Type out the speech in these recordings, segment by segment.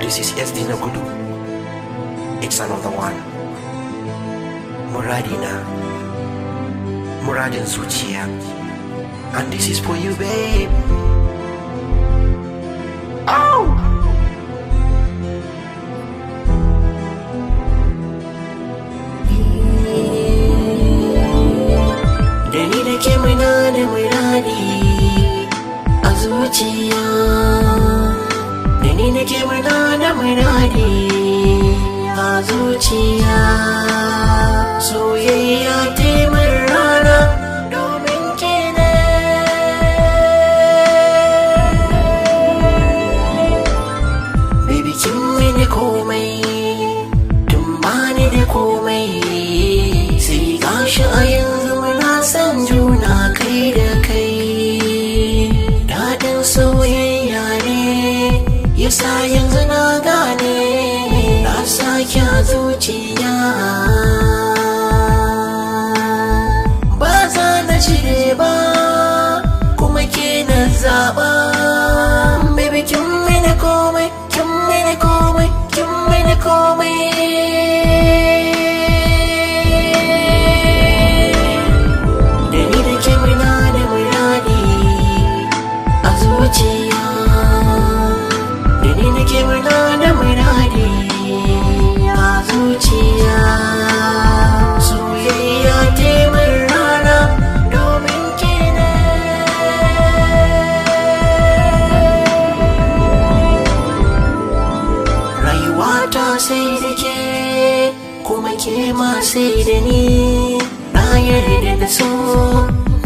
This is SD na Gudu. It's another one. Muradina, Muradin zuciya. And this is for you, babe. Oh! Dani da ke muna da muradi a zuciya. Dani da ke muna da muradi a zuciya. Soyayya ta min rana domin ke ne. Baby kin mini komai tun bani da komai. Sai gashi a yanzu muna san juna kai da kai. Daɗin soyayya ne yasa yanzu na gane. Na sake a zuciya. Ba za na cire ba kuma ke na zaɓa. Baby kin mini komai, kin mini komai, kin mini komai. Dani da ke muna da muradi a zuciya. Dani da ke muna da muradi a zuciya. Soyayya ta min rana domin ke ne. Rayuwata sai da ke kuma ke ma sai da ni. Na yarda da so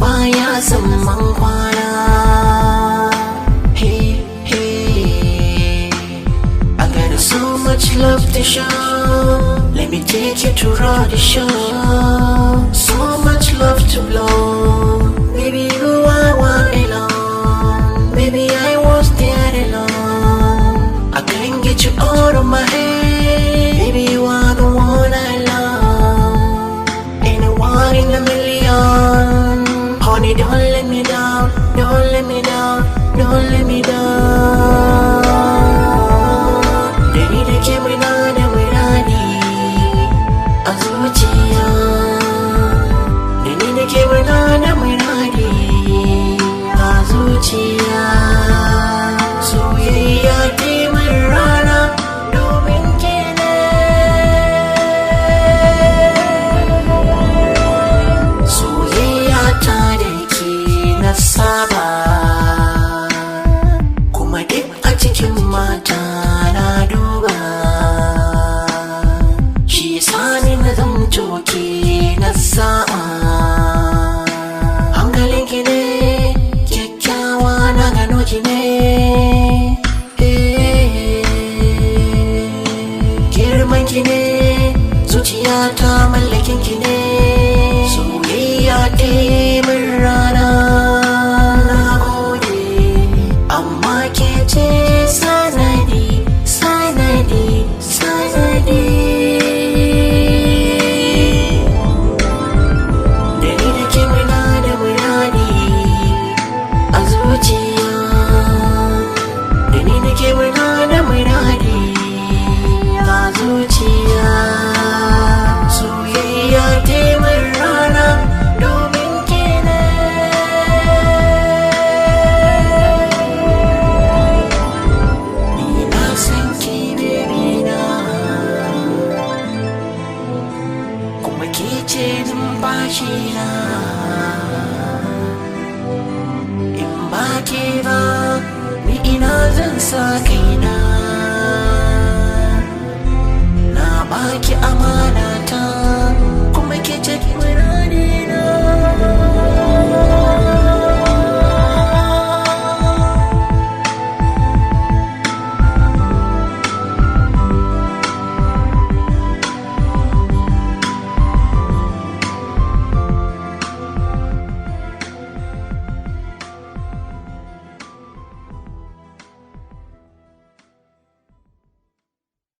baya son man kwana. Hey, hey, I got so much love to show. Let me take you to rock the show. So much love to blow. Baby, you I want alone. Baby, I was there alone. I can't get you out of my head. Baby, you are the one I love. Ain't a one in a million. Honey, don't let me down. Don't let me down. Don't let me down. Dani da ke muna da muradi a zuciya. Dani da ke muna da muradi a zuciya. Soyayya ta min rana domin ke ne. Soyayya ta da ke na saba, kuma duk a cikin mata na duba. Shi yasa ni na zamto ke na sa'a. Hankalin ki ne kyakkyawa na gano ki ne. Girman ki ne zuciya ta mallakin ki ne. Soyayya ta min rana na gode, amma ke ce sanadi, sanadi, sanadi. Dani da ke muna da muradi a zuciya. Dani da ke muna da muradi a zuciya. Soyayya ta min rana domin ke ne. Ni na san ki baby na, kuma ke ce numfashi na. In ba ke ba ni ina zan sa kaina. Na baki amana